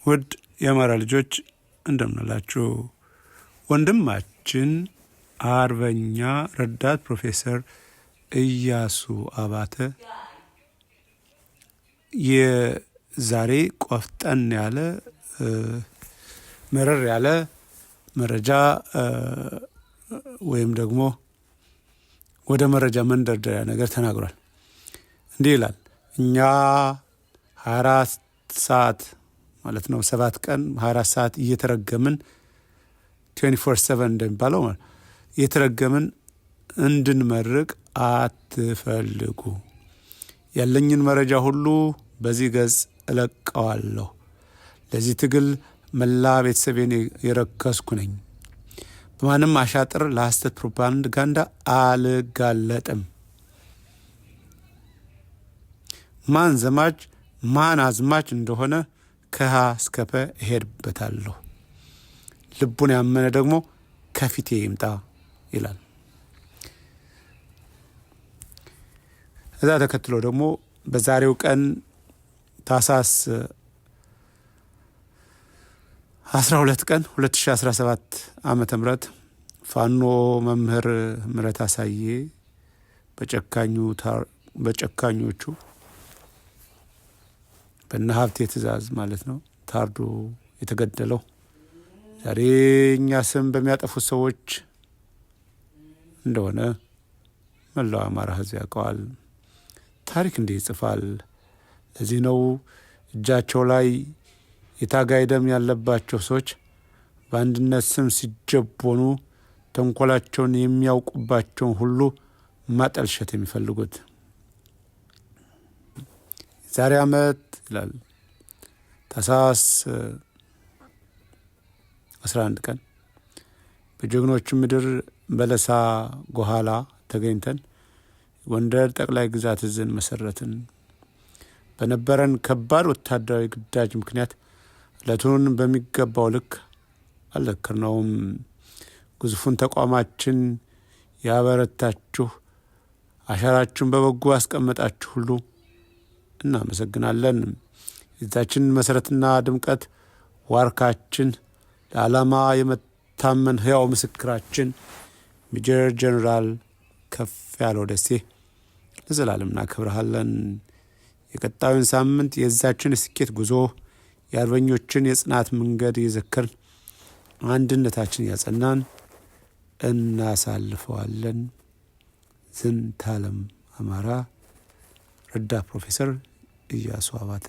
ውድ የአማራ ልጆች እንደምናላችሁ። ወንድማችን አርበኛ ረዳት ፕሮፌሰር ኢያሱ አባተ የዛሬ ቆፍጠን ያለ መረር ያለ መረጃ ወይም ደግሞ ወደ መረጃ መንደርደሪያ ነገር ተናግሯል። እንዲህ ይላል። እኛ 24 ሰዓት ማለት ነው 7 ቀን 24 ሰዓት እየተረገምን 24/7 እንደሚባለው እየተረገምን እንድንመርቅ አትፈልጉ። ያለኝን መረጃ ሁሉ በዚህ ገጽ እለቀዋለሁ። ለዚህ ትግል መላ ቤተሰቤን የረከስኩ ነኝ። በማንም አሻጥር ለሐሰት ፕሮፓጋንዳ አልጋለጥም። ማን ዘማች ማን አዝማች እንደሆነ ከሀ እስከ ፐ እሄድበታለሁ። ልቡን ያመነ ደግሞ ከፊቴ ይምጣ ይላል። እዛ ተከትሎ ደግሞ በዛሬው ቀን ታኅሳስ 12 ቀን 2017 ዓመተ ምህረት ፋኖ መምህር ምህረት አሳዬ በጨካኞቹ በእነ ሀብቴ ትእዛዝ ማለት ነው ታርዶ የተገደለው ዛሬ እኛ ስም በሚያጠፉት ሰዎች እንደሆነ መላው አማራ ሕዝብ ያውቀዋል። ታሪክ እንዲህ ይጽፋል። ለዚህ ነው እጃቸው ላይ የታጋይ ደም ያለባቸው ሰዎች በአንድነት ስም ሲጀቦኑ ተንኮላቸውን የሚያውቁባቸውን ሁሉ ማጠልሸት የሚፈልጉት። ዛሬ ዓመት ይላል ታኅሳስ 11 ቀን በጀግኖች ምድር በለሳ ጎኋላ ተገኝተን ጎንደር ጠቅላይ ግዛት እዝን መሰረትን። በነበረን ከባድ ወታደራዊ ግዳጅ ምክንያት ዕለቱን በሚገባው ልክ አልዘከርነውም። ግዙፉን ተቋማችን ያበረታችሁ፣ አሻራችሁን በበጎ ያስቀመጣችሁ ሁሉ እናመሰግናለን። የዛችን መሰረትና ድምቀት ዋርካችን፣ ለዓላማ የመታመን ሕያው ምስክራችን ሜጀር ጀነራል ከፍ ያለው ደሴ ለዘላለም እናከብረሃለን። የቀጣዩን ሳምንት የዛችን ስኬት ጉዞ የአርበኞችን የጽናት መንገድ የዘከርን አንድነታችን ያጸናን እናሳልፈዋለን። ዝንታለም አማራ ረዳት ፕሮፌሰር ኢያሱ አባተ